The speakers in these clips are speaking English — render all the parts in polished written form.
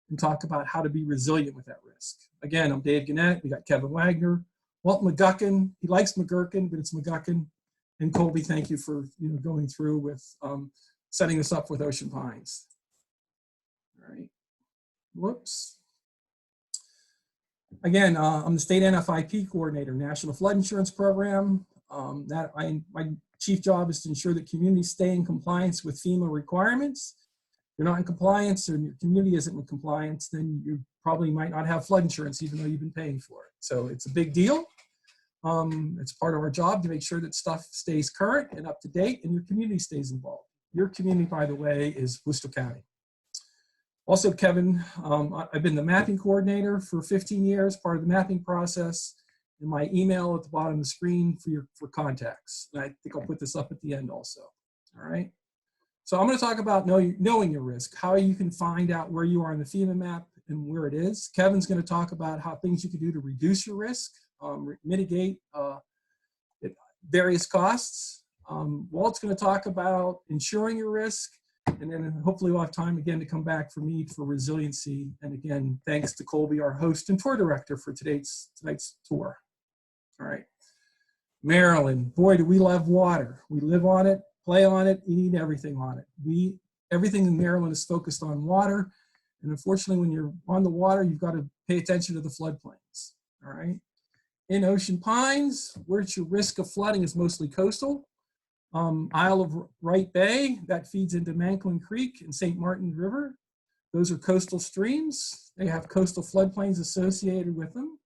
and talk about how to be resilient with that risk. Again, I'm Dave Gannett. We got Kevin Wagner, Walt McGuckin. He likes McGurkin, but it's McGuckin. And Colby, thank you for going through with setting us up with Ocean Pines. All right. Whoops. Again, I'm the state NFIP coordinator, National Flood Insurance Program. My chief job is to ensure that communities stay in compliance with FEMA requirements. If you're not in compliance or your community isn't in compliance, then you probably might not have flood insurance even though you've been paying for it. So it's a big deal. It's part of our job to make sure that stuff stays current and up to date and your community stays involved. Your community, by the way, is Worcester County. Also, Kevin, I've been the mapping coordinator for 15 years, part of the mapping process, and my email at the bottom of the screen for contacts. And I think I'll put this up at the end also, all right? So I'm gonna talk about knowing your risk, how you can find out where you are on the FEMA map and where it is. Kevin's gonna talk about how things you can do to reduce your risk, mitigate various costs. Walt's gonna talk about insuring your risk, and then hopefully we'll have time again to come back for me for resiliency. And again, thanks to Colby, our host and tour director for tonight's tour. All right. Maryland, boy, do we love water. We live on it, play on it, eat everything on it. Everything in Maryland is focused on water. And unfortunately, when you're on the water, you've got to pay attention to the floodplains. All right. In Ocean Pines, where's your risk of flooding is mostly coastal. Isle of Wright Bay, that feeds into Manklin Creek and St. Martin River. Those are coastal streams. They have coastal floodplains associated with them.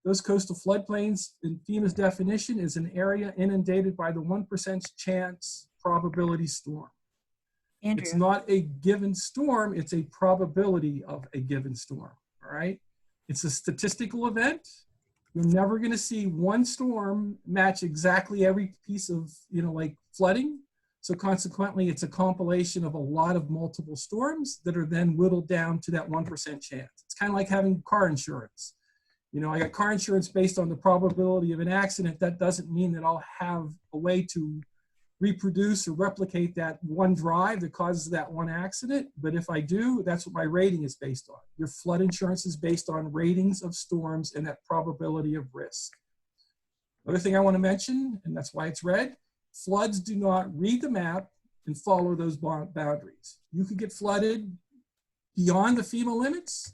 Those coastal floodplains, in FEMA's definition, is an area inundated by the 1% chance probability storm. Andrew. It's not a given storm, it's a probability of a given storm, all right? It's a statistical event. You're never going to see one storm match exactly every piece of, like flooding. So consequently, it's a compilation of a lot of multiple storms that are then whittled down to that 1% chance. It's kind of like having car insurance. I got car insurance based on the probability of an accident. That doesn't mean that I'll have a way to reproduce or replicate that one drive that causes that one accident. But if I do, that's what my rating is based on. Your flood insurance is based on ratings of storms and that probability of risk. Another thing I want to mention, and that's why it's red, floods do not read the map and follow those boundaries. You could get flooded beyond the FEMA limits.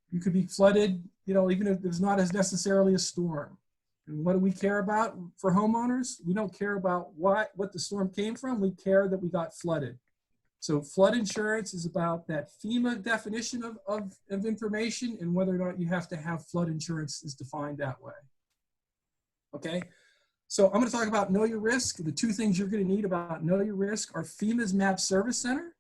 You could be flooded, even if there's not as necessarily a storm. And what do we care about for homeowners? We don't care about what the storm came from. We care that we got flooded. So flood insurance is about that FEMA definition of information and whether or not you have to have flood insurance is defined that way. Okay, so I'm going to talk about Know Your Risk. The two things you're going to need about Know Your Risk are FEMA's Map Service Center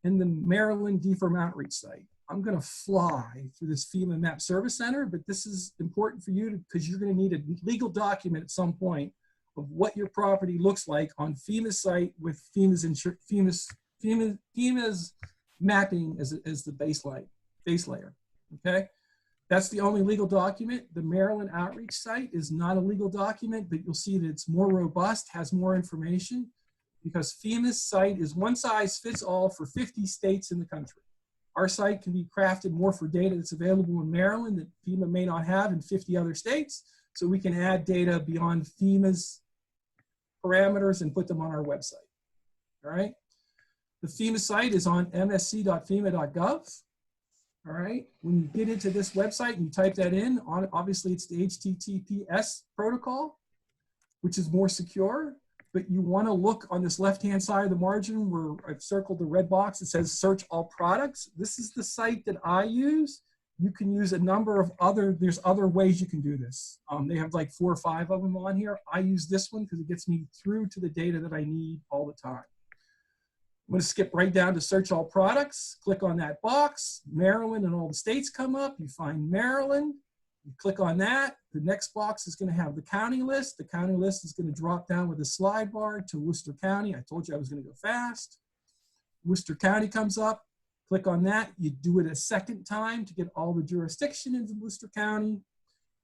and the Maryland DFIRM Outreach site. I'm going to fly through this FEMA Map Service Center, but this is important for you because you're going to need a legal document at some point of what your property looks like on FEMA's site with FEMA's mapping as the base layer. Okay, that's the only legal document. The Maryland Outreach site is not a legal document, but you'll see that it's more robust, has more information, because FEMA's site is one size fits all for 50 states in the country. Our site can be crafted more for data that's available in Maryland that FEMA may not have in 50 other states. So we can add data beyond FEMA's parameters and put them on our website. All right. The FEMA site is on msc.fema.gov. All right. When you get into this website and you type that in, obviously it's the HTTPS protocol, which is more secure. But you want to look on this left-hand side of the margin where I've circled the red box that says search all products. This is the site that I use. You can use a number of there's other ways you can do this. They have like 4 or 5 of them on here. I use this one because it gets me through to the data that I need all the time. I'm going to skip right down to search all products. Click on that box. Maryland and all the states come up. You find Maryland. You click on that. The next box is going to have the county list. The county list is going to drop down with a slide bar to Worcester County. I told you I was going to go fast. Worcester County comes up. Click on that. You do it a second time to get all the jurisdiction into Worcester County.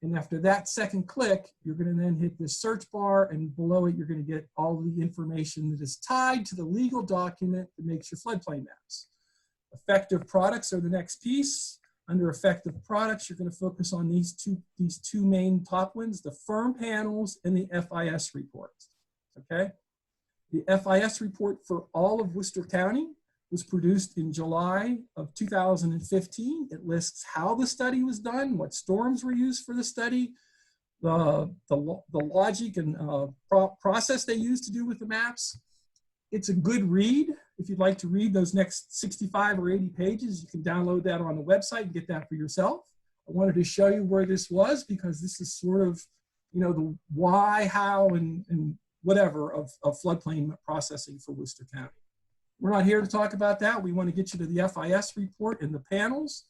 And after that second click, you're going to then hit this search bar, and below it, you're going to get all the information that is tied to the legal document that makes your floodplain maps. Effective products are the next piece. Under effective products, you're going to focus on these two main top ones, the firm panels and the FIS reports, okay? The FIS report for all of Worcester County was produced in July of 2015. It lists how the study was done, what storms were used for the study, the logic and process they used to do with the maps. It's a good read. If you'd like to read those next 65 or 80 pages, you can download that on the website and get that for yourself. I wanted to show you where this was because this is sort of, you know, the why, how, and whatever of floodplain processing for Worcester County. We're not here to talk about that. We want to get you to the FIS report and the panels.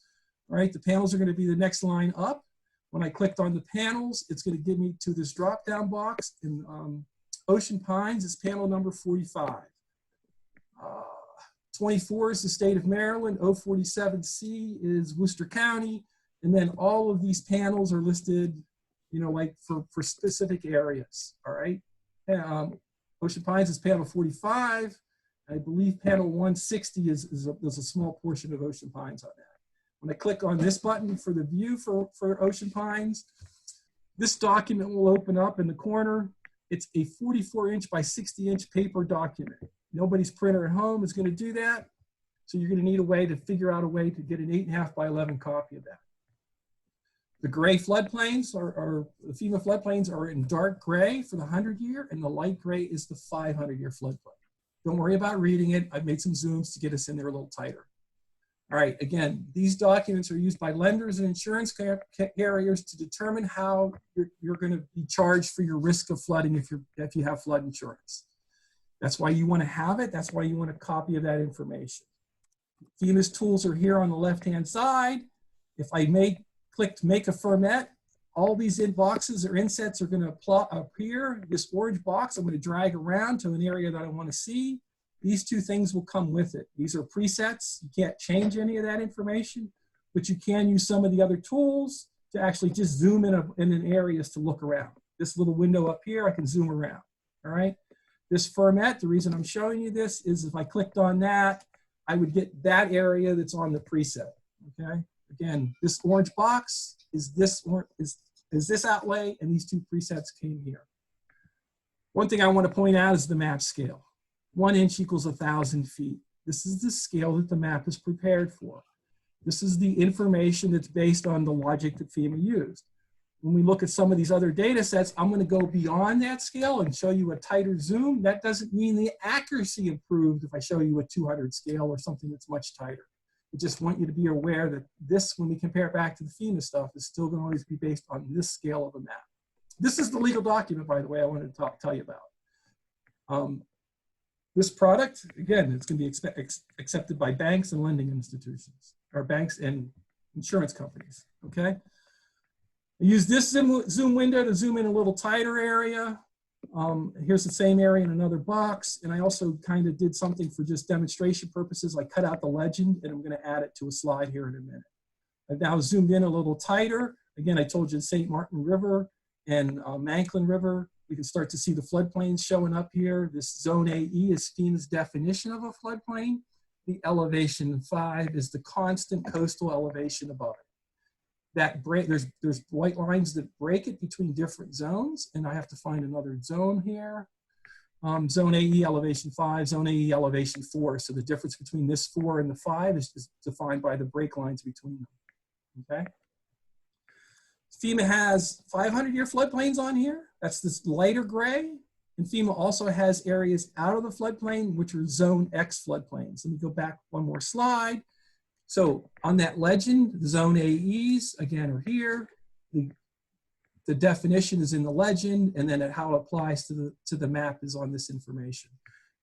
All right, the panels are going to be the next line up. When I clicked on the panels, it's going to give me to this drop-down box in Ocean Pines is panel number 45. 24 is the state of Maryland, 047C is Worcester County, and then all of these panels are listed, you know, like for specific areas, all right? Ocean Pines is panel 45. I believe panel 160 is a small portion of Ocean Pines on that. When I click on this button for the view for Ocean Pines, this document will open up in the corner. It's a 44-inch by 60-inch paper document. Nobody's printer at home is going to do that. So you're going to need a way to figure out a way to get an 8.5 by 11 copy of that. The gray floodplains the FEMA floodplains are in dark gray for the 100-year, and the light gray is the 500-year floodplain. Don't worry about reading it. I've made some zooms to get us in there a little tighter. All right, again, these documents are used by lenders and insurance carriers to determine how you're going to be charged for your risk of flooding if you have flood insurance. That's why you want to have it. That's why you want a copy of that information. FEMA's tools are here on the left-hand side. If I click to make a ferment, all these inboxes or insets are going to appear. This orange box I'm going to drag around to an area that I want to see. These two things will come with it. These are presets. You can't change any of that information, but you can use some of the other tools to actually just zoom in an areas to look around. This little window up here, I can zoom around, all right? This ferment, the reason I'm showing you this is if I clicked on that, I would get that area that's on the preset, okay? Again, this orange box is this outlay, and these two presets came here. One thing I want to point out is the map scale. 1 inch equals 1,000 feet. This is the scale that the map is prepared for. This is the information that's based on the logic that FEMA used. When we look at some of these other data sets, I'm going to go beyond that scale and show you a tighter zoom. That doesn't mean the accuracy improved if I show you a 200 scale or something that's much tighter. I just want you to be aware that this, when we compare it back to the FEMA stuff, is still going to always be based on this scale of a map. This is the legal document, by the way, I wanted to tell you about. This product, again, it's going to be accepted by banks and lending institutions, or banks and insurance companies, okay? I use this zoom window to zoom in a little tighter area. Here's the same area in another box, and I also kind of did something for just demonstration purposes. I cut out the legend, and I'm going to add it to a slide here in a minute. I've now zoomed in a little tighter. Again, I told you the St. Martin River and Manklin River. We can start to see the floodplains showing up here. This zone AE is FEMA's definition of a floodplain. The elevation 5 is the constant coastal elevation above it. That there's white lines that break it between different zones, and I have to find another zone here. Zone AE elevation 5, zone AE elevation 4. So the difference between this 4 and the 5 is defined by the break lines between them, okay? FEMA has 500-year floodplains on here. That's this lighter gray. And FEMA also has areas out of the floodplain, which are zone X floodplains. Let me go back one more slide. So on that legend, the zone AEs, again, are here. The definition is in the legend, and then how it applies to the map is on this information.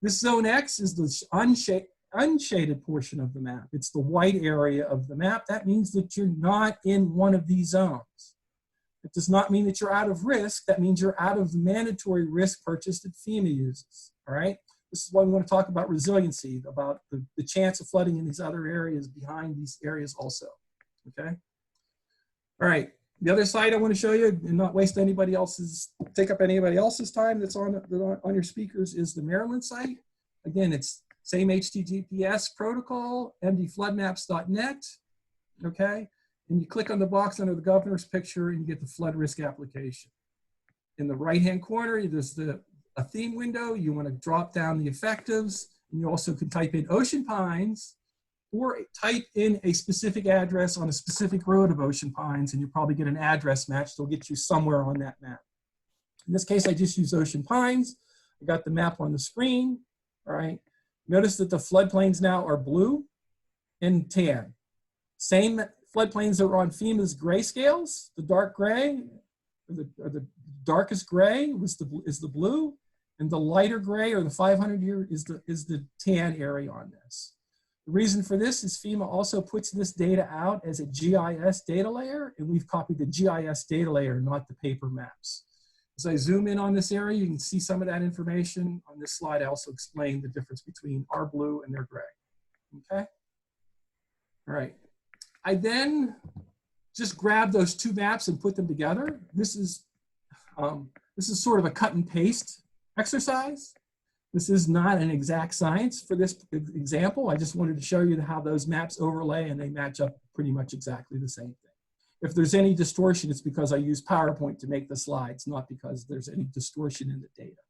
This zone X is the unshaded portion of the map. It's the white area of the map. That means that you're not in one of these zones. It does not mean that you're out of risk. That means you're out of the mandatory risk purchase that FEMA uses, all right? This is why we want to talk about resiliency, about the chance of flooding in these other areas behind these areas also, okay? All right, the other side I want to show you, and not waste take up anybody else's time that's on your speakers, is the Maryland site. Again, it's Same HTTPS protocol, mdfloodmaps.net, okay? And you click on the box under the governor's picture and you get the flood risk application. In the right-hand corner, there's a theme window. You want to drop down the effectives, and you also can type in Ocean Pines, or type in a specific address on a specific road of Ocean Pines, and you'll probably get an address match that'll get you somewhere on that map. In this case, I just used Ocean Pines. I got the map on the screen, all right? Notice that the floodplains now are blue and tan. Same floodplains that were on FEMA's grayscales, the dark gray, or the darkest gray is the blue, and the lighter gray, or the 500-year, is the tan area on this. The reason for this is FEMA also puts this data out as a GIS data layer, and we've copied the GIS data layer, not the paper maps. As I zoom in on this area, you can see some of that information. On this slide, I also explain the difference between our blue and their gray, okay? All right, I then just grab those two maps and put them together. This is sort of a cut and paste exercise. This is not an exact science for this example. I just wanted to show you how those maps overlay and they match up pretty much exactly the same thing. If there's any distortion, it's because I use PowerPoint to make the slides, not because there's any distortion in the data.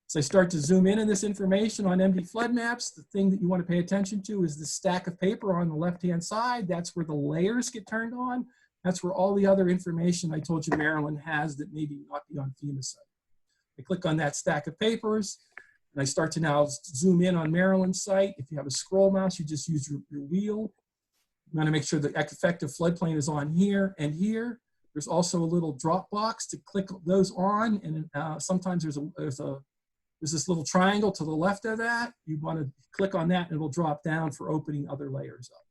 So I start to zoom in on this information on MD flood maps. The thing that you want to pay attention to is the stack of paper on the left-hand side. That's where the layers get turned on. That's where all the other information I told you Maryland has that maybe not be on FEMA's site. I click on that stack of papers, and I start to now zoom in on Maryland's site. If you have a scroll mouse, you just use your wheel. You want to make sure the effective floodplain is on here and here. There's also a little drop box to click those on, and sometimes there's this little triangle to the left of that. You want to click on that, and it'll drop down for opening other layers up.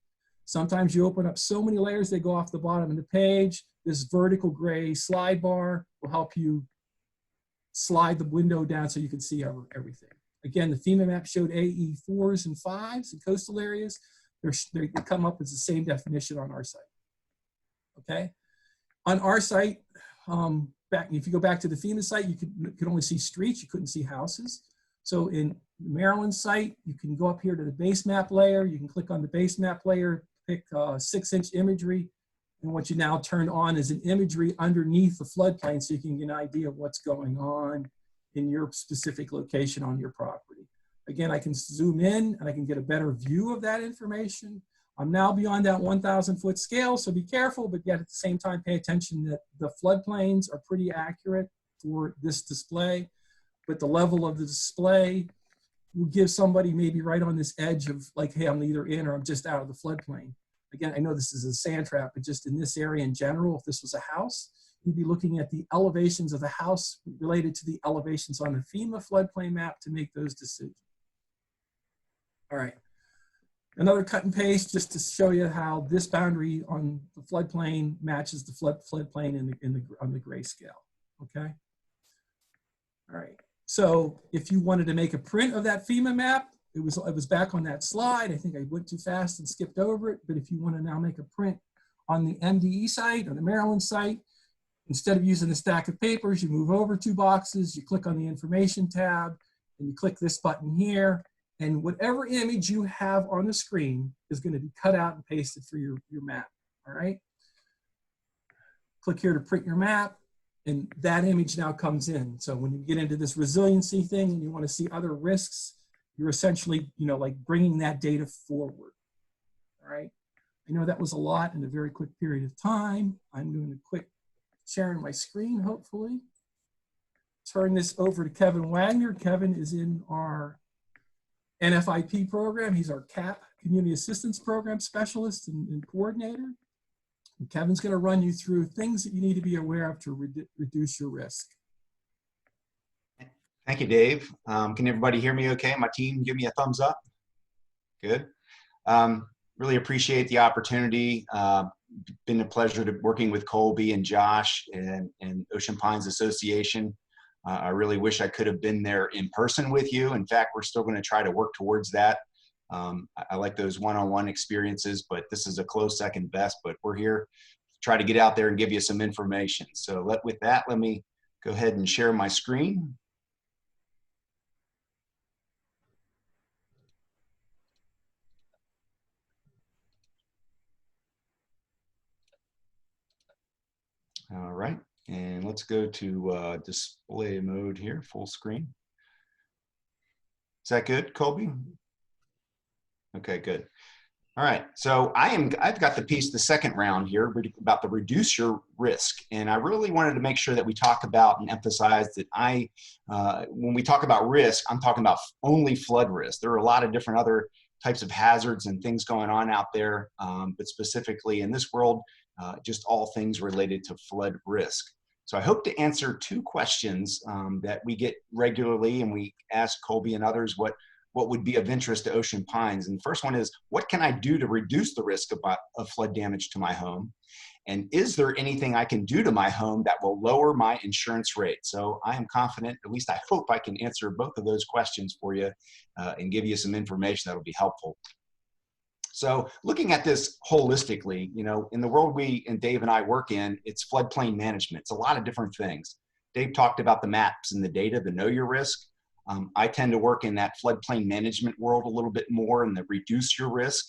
Sometimes you open up so many layers they go off the bottom of the page. This vertical gray slide bar will help you slide the window down so you can see everything. Again, the FEMA map showed AE 4s and 5s in coastal areas. They come up as the same definition on our site, okay? On our site, if you go back to the FEMA site, you could only see streets, you couldn't see houses. So in Maryland site, you can go up here to the base map layer, you can click on the base map layer, pick 6-inch imagery, and what you now turn on is an imagery underneath the floodplain so you can get an idea of what's going on in your specific location on your property. Again, I can zoom in and I can get a better view of that information. I'm now beyond that 1,000-foot scale, so be careful, but yet at the same time, pay attention that the floodplains are pretty accurate for this display, but the level of the display will give somebody maybe right on this edge of like, hey, I'm either in or I'm just out of the floodplain. Again, I know this is a sand trap, but just in this area in general, if this was a house, you'd be looking at the elevations of the house related to the elevations on the FEMA floodplain map to make those decisions. All right, another cut and paste just to show you how this boundary on the floodplain matches the floodplain on the grayscale, okay? All right, so if you wanted to make a print of that FEMA map, it was back on that slide. I think I went too fast and skipped over it, but if you want to now make a print on the MDE site or the Maryland site, instead of using the stack of papers, you move over 2 boxes, you click on the information tab, and you click this button here, and whatever image you have on the screen is going to be cut out and pasted for your map, all right? Click here to print your map, and that image now comes in. So when you get into this resiliency thing and you want to see other risks, you're essentially, like bringing that data forward, all right? I know that was a lot in a very quick period of time. I'm doing a quick sharing my screen, hopefully. Turn this over to Kevin Wagner. Kevin is in our NFIP program. He's our CAP, Community Assistance Program Specialist and Coordinator. And Kevin's going to run you through things that you need to be aware of to reduce your risk. Thank you, Dave. Can everybody hear me okay? My team, give me a thumbs up. Good. Really appreciate the opportunity. Been a pleasure to working with Colby and Josh and Ocean Pines Association. I really wish I could have been there in person with you. In fact, we're still going to try to work towards that. I like those one-on-one experiences, but this is a close second best, but we're here to try to get out there and give you some information. So with that, let me go ahead and share my screen. All right, and let's go to display mode here, full screen. Is that good, Colby? Okay, good. All right, so I've got the piece, the second round here, about the reduce your risk. And I really wanted to make sure that we talk about and emphasize that when we talk about risk, I'm talking about only flood risk. There are a lot of different other types of hazards and things going on out there, but specifically in this world, just all things related to flood risk. So I hope to answer two questions that we get regularly, and we ask Colby and others what would be of interest to Ocean Pines. And the first one is, what can I do to reduce the risk of flood damage to my home? And is there anything I can do to my home that will lower my insurance rate? So I am confident, at least I hope I can answer both of those questions for you and give you some information that will be helpful. So looking at this holistically, you know, in the world we and Dave and I work in, it's floodplain management. It's a lot of different things. Dave talked about the maps and the data, the know your risk. I tend to work in that floodplain management world a little bit more and the reduce your risk.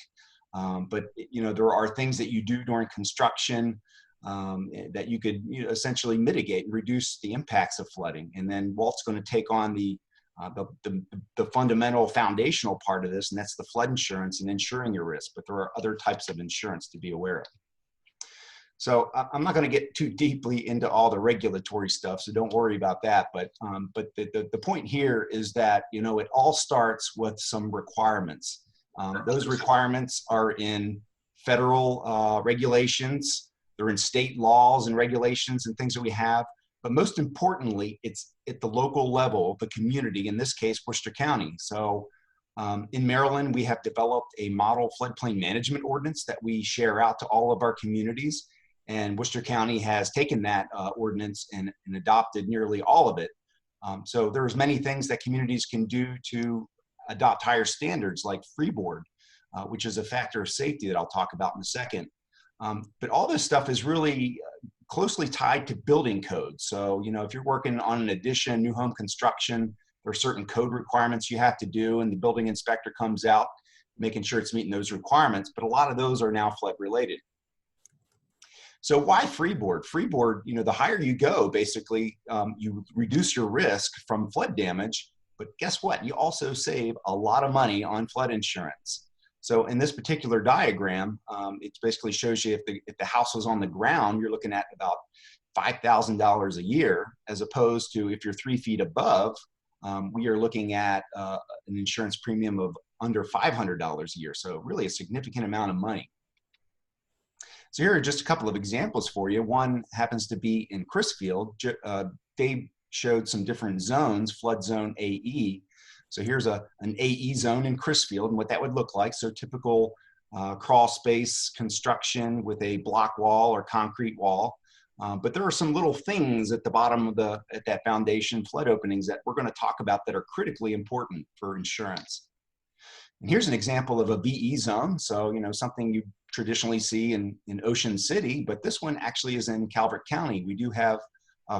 But you know, there are things that you do during construction that you could essentially mitigate and reduce the impacts of flooding. And then Walt's going to take on the fundamental foundational part of this, and that's the flood insurance and insuring your risk. But there are other types of insurance to be aware of. So I'm not going to get too deeply into all the regulatory stuff, so don't worry about that. But the point here is that, you know, it all starts with some requirements. Those requirements are in federal regulations, they're in state laws and regulations and things that we have. But most importantly, it's at the local level, the community, in this case, Worcester County. So in Maryland, we have developed a model floodplain management ordinance that we share out to all of our communities. And Worcester County has taken that ordinance and adopted nearly all of it. So there's many things that communities can do to adopt higher standards, like Freeboard, which is a factor of safety that I'll talk about in a second. But all this stuff is really closely tied to building codes. So, you know, if you're working on an addition, new home construction, there are certain code requirements you have to do, and the building inspector comes out making sure it's meeting those requirements. But a lot of those are now flood related. So why Freeboard? Freeboard, you know, the higher you go, basically, you reduce your risk from flood damage, but guess what? You also save a lot of money on flood insurance. So in this particular diagram, it basically shows you if the house was on the ground, you're looking at about $5,000 a year, as opposed to if you're 3 feet above, we are looking at an insurance premium of under $500 a year. So really a significant amount of money. So here are just a couple of examples for you. One happens to be in Crisfield. Dave showed some different zones, flood zone AE. So here's an AE zone in Crisfield and what that would look like. So typical crawl space construction with a block wall or concrete wall. But there are some little things at the bottom of at that foundation, flood openings, that we're going to talk about that are critically important for insurance. And here's an example of a VE zone. So, you know, something you traditionally see in Ocean City, but this one actually is in Calvert County. We do have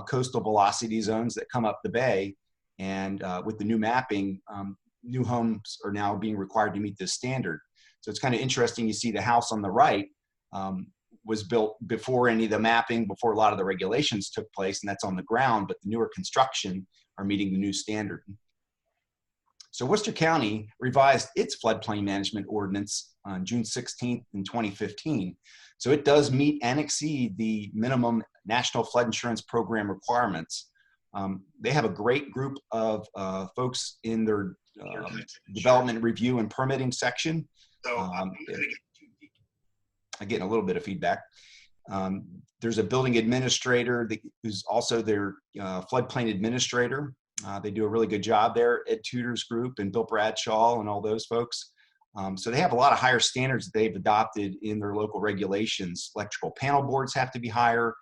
coastal velocity zones that come up the bay. And with the new mapping, new homes are now being required to meet this standard. So it's kind of interesting. You see the house on the right was built before any of the mapping, before a lot of the regulations took place, and that's on the ground, but the newer construction are meeting the new standard. So Worcester County revised its floodplain management ordinance on June 16th in 2015. So it does meet and exceed the minimum National Flood Insurance Program requirements. They have a great group of folks in their development review and permitting section. I'm getting a little bit of feedback. There's a building administrator who's also their floodplain administrator. They do a really good job there. Ed Tudor's group and Bill Bradshaw and all those folks. So they have a lot of higher standards that they've adopted in their local regulations. Electrical panel boards have to be higher.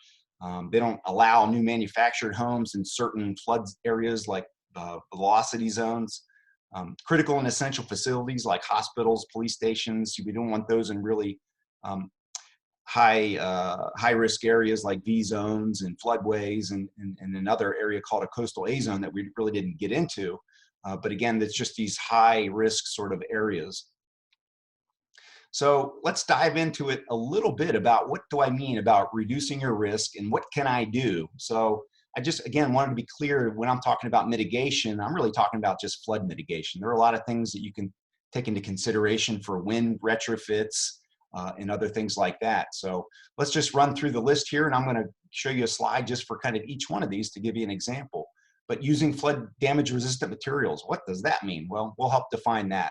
They don't allow new manufactured homes in certain flood areas like velocity zones. Critical and essential facilities like hospitals, police stations, we don't want those in really high risk areas like V zones and floodways, and another area called a coastal A zone that we really didn't get into. But again, that's just these high risk sort of areas. So let's dive into it a little bit about what do I mean about reducing your risk and what can I do? So I just, again, wanted to be clear when I'm talking about mitigation, I'm really talking about just flood mitigation. There are a lot of things that you can take into consideration for wind retrofits and other things like that. So let's just run through the list here, and I'm going to show you a slide just for kind of each one of these to give you an example. But using flood damage resistant materials, what does that mean? Well, we'll help define that.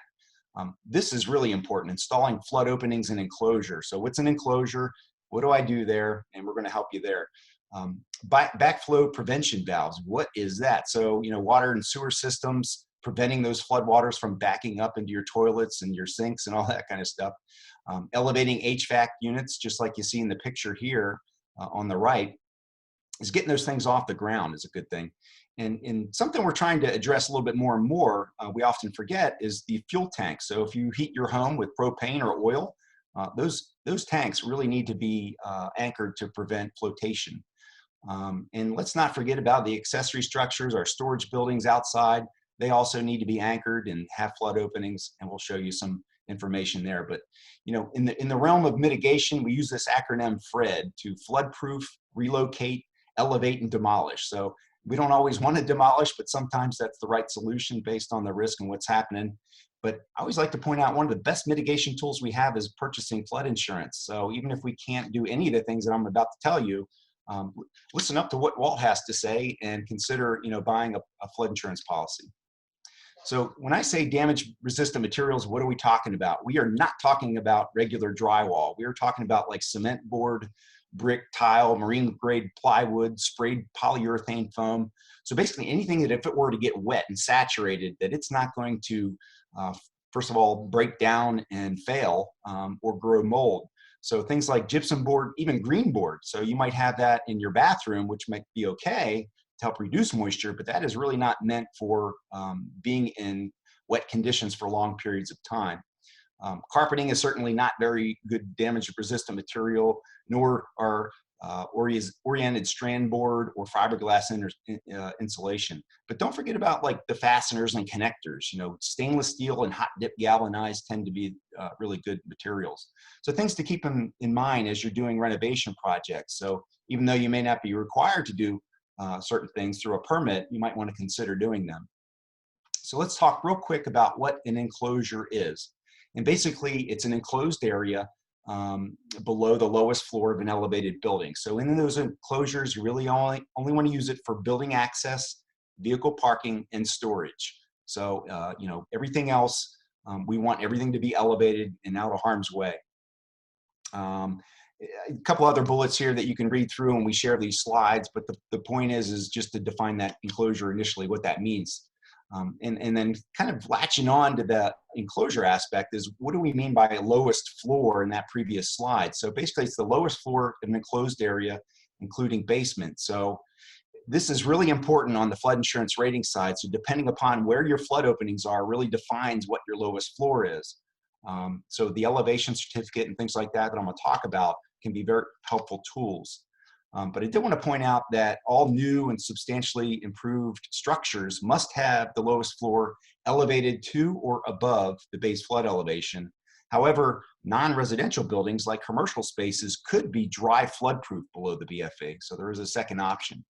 This is really important, installing flood openings and enclosure. So what's an enclosure? What do I do there? And we're going to help you there. Backflow prevention valves, what is that? So, water and sewer systems, preventing those flood waters from backing up into your toilets and your sinks and all that kind of stuff. Elevating HVAC units, just like you see in the picture here on the right, is getting those things off the ground is a good thing. And something we're trying to address a little bit more and more, we often forget, is the fuel tanks. So if you heat your home with propane or oil, those tanks really need to be anchored to prevent flotation. And let's not forget about the accessory structures, our storage buildings outside. They also need to be anchored and have flood openings, and we'll show you some information there. But in the realm of mitigation, we use this acronym FRED to flood-proof, relocate, elevate, and demolish. So we don't always want to demolish, but sometimes that's the right solution based on the risk and what's happening. But I always like to point out one of the best mitigation tools we have is purchasing flood insurance. So even if we can't do any of the things that I'm about to tell you, listen up to what Walt has to say and consider buying a flood insurance policy. So when I say damage resistant materials, what are we talking about? We are not talking about regular drywall. We are talking about like cement board, brick, tile, marine grade plywood, sprayed polyurethane foam. So basically anything that if it were to get wet and saturated, that it's not going to, first of all, break down and fail or grow mold. So things like gypsum board, even green board. So you might have that in your bathroom, which might be okay to help reduce moisture, but that is really not meant for being in wet conditions for long periods of time. Carpeting is certainly not very good damage resistant material, nor are oriented strand board or fiberglass insulation. But don't forget about like the fasteners and connectors. Stainless steel and hot dip galvanized tend to be really good materials. So things to keep in mind as you're doing renovation projects. So even though you may not be required to do certain things through a permit, you might want to consider doing them. So let's talk real quick about what an enclosure is. And basically, it's an enclosed area below the lowest floor of an elevated building. So in those enclosures, you really only want to use it for building access, vehicle parking, and storage. So, everything else, we want everything to be elevated and out of harm's way. A couple other bullets here that you can read through, and we share these slides, but the point is just to define that enclosure initially, what that means. And then kind of latching on to the enclosure aspect is what do we mean by lowest floor in that previous slide? So basically it's the lowest floor of an enclosed area, including basement. So this is really important on the flood insurance rating side. So depending upon where your flood openings are really defines what your lowest floor is. So the elevation certificate and things like that I'm going to talk about can be very helpful tools. But I did want to point out that all new and substantially improved structures must have the lowest floor elevated to or above the base flood elevation. However, non-residential buildings like commercial spaces could be dry flood proof below the BFA. So there is a second option.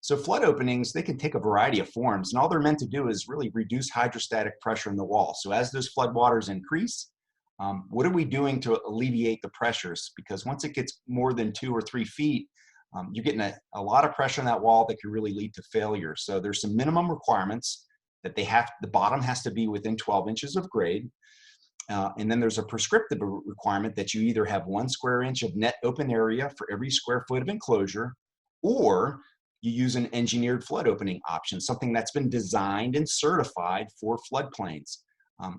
So flood openings, they can take a variety of forms, and all they're meant to do is really reduce hydrostatic pressure in the wall. So as those flood waters increase, what are we doing to alleviate the pressures? Because once it gets more than 2 or 3 feet, you're getting a lot of pressure on that wall that can really lead to failure. So there's some minimum requirements that the bottom has to be within 12 inches of grade. And then there's a prescriptive requirement that you either have 1 square inch of net open area for every square foot of enclosure, or you use an engineered flood opening option, something that's been designed and certified for floodplains.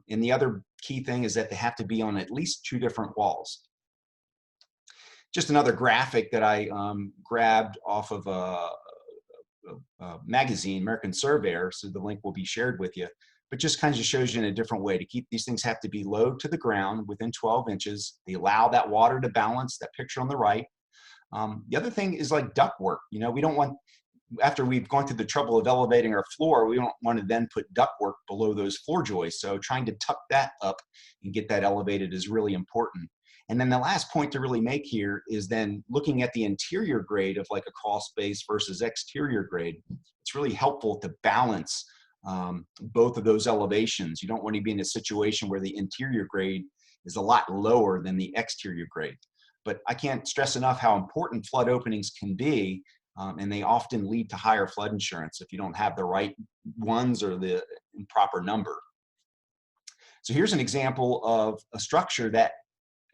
And the other key thing is that they have to be on at least 2 different walls. Just another graphic that I grabbed off of a magazine, American Surveyor, so the link will be shared with you, but just kind of shows you in a different way to keep these things have to be low to the ground within 12 inches. They allow that water to balance, that picture on the right. The other thing is like ductwork. We don't want after we've gone through the trouble of elevating our floor, we don't want to then put ductwork below those floor joists. So trying to tuck that up and get that elevated is really important. And then the last point to really make here is then looking at the interior grade of like a crawl space versus exterior grade. It's really helpful to balance both of those elevations. You don't want to be in a situation where the interior grade is a lot lower than the exterior grade. But I can't stress enough how important flood openings can be, and they often lead to higher flood insurance if you don't have the right ones or the proper number. So here's an example of a structure that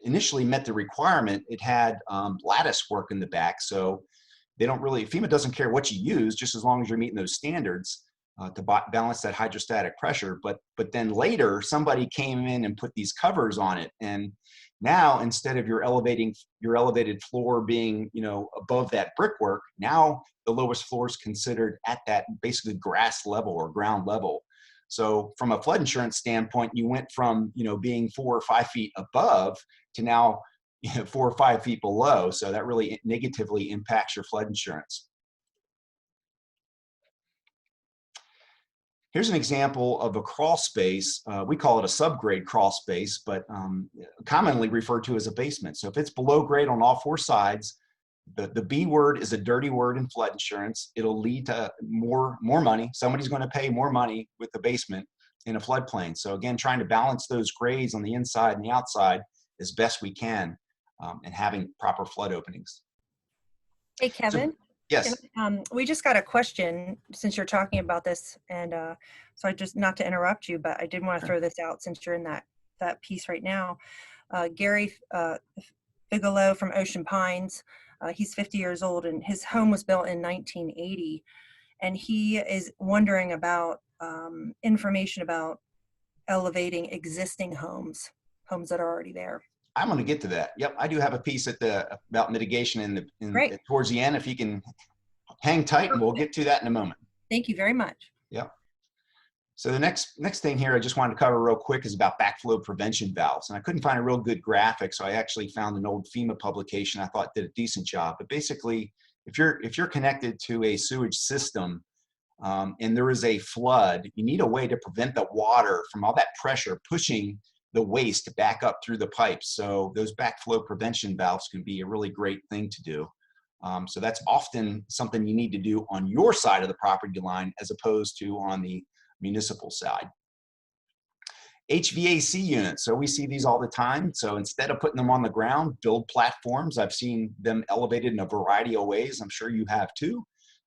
initially met the requirement. It had lattice work in the back, so they don't really, FEMA doesn't care what you use, just as long as you're meeting those standards to balance that hydrostatic pressure. But then later, somebody came in and put these covers on it, and now instead of your elevated floor being, you know, above that brickwork, now the lowest floor is considered at that basically grass level or ground level. So from a flood insurance standpoint, you went from, you know, being 4 or 5 feet above to now, you know, 4 or 5 feet below. So that really negatively impacts your flood insurance. Here's an example of a crawl space. We call it a subgrade crawl space, but commonly referred to as a basement. So if it's below grade on all 4 sides, the B word is a dirty word in flood insurance. It'll lead to more money. Somebody's going to pay more money with the basement in a floodplain. So again, trying to balance those grades on the inside and the outside as best we can, and having proper flood openings. Hey, Kevin. So, yes. We just got a question since you're talking about this, and so I just, not to interrupt you, but I did want to throw this out since you're in that piece right now. Gary Bigelow from Ocean Pines, he's 50 years old, and his home was built in 1980, and he is wondering about information about elevating existing homes that are already there. I'm going to get to that. Yep, I do have a piece about mitigation towards the end. If you can hang tight, and we'll get to that in a moment. Thank you very much. Yep. So the next thing here I just wanted to cover real quick is about backflow prevention valves. And I couldn't find a real good graphic, so I actually found an old FEMA publication I thought did a decent job. But basically, if you're connected to a sewage system and there is a flood, you need a way to prevent the water from all that pressure pushing the waste back up through the pipes. So those backflow prevention valves can be a really great thing to do. So that's often something you need to do on your side of the property line as opposed to on the municipal side. HVAC units, so we see these all the time. So instead of putting them on the ground, build platforms. I've seen them elevated in a variety of ways. I'm sure you have too.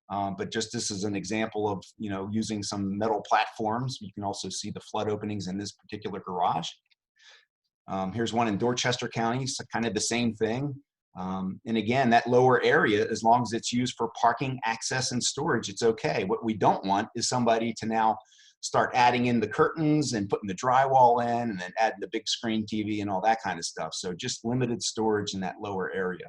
But just this is an example of, you know, using some metal platforms. You can also see the flood openings in this particular garage. Here's one in Dorchester County, so kind of the same thing. And again, that lower area, as long as it's used for parking, access, and storage, it's okay. What we don't want is somebody to now start adding in the curtains and putting the drywall in and then adding the big screen TV and all that kind of stuff. So just limited storage in that lower area.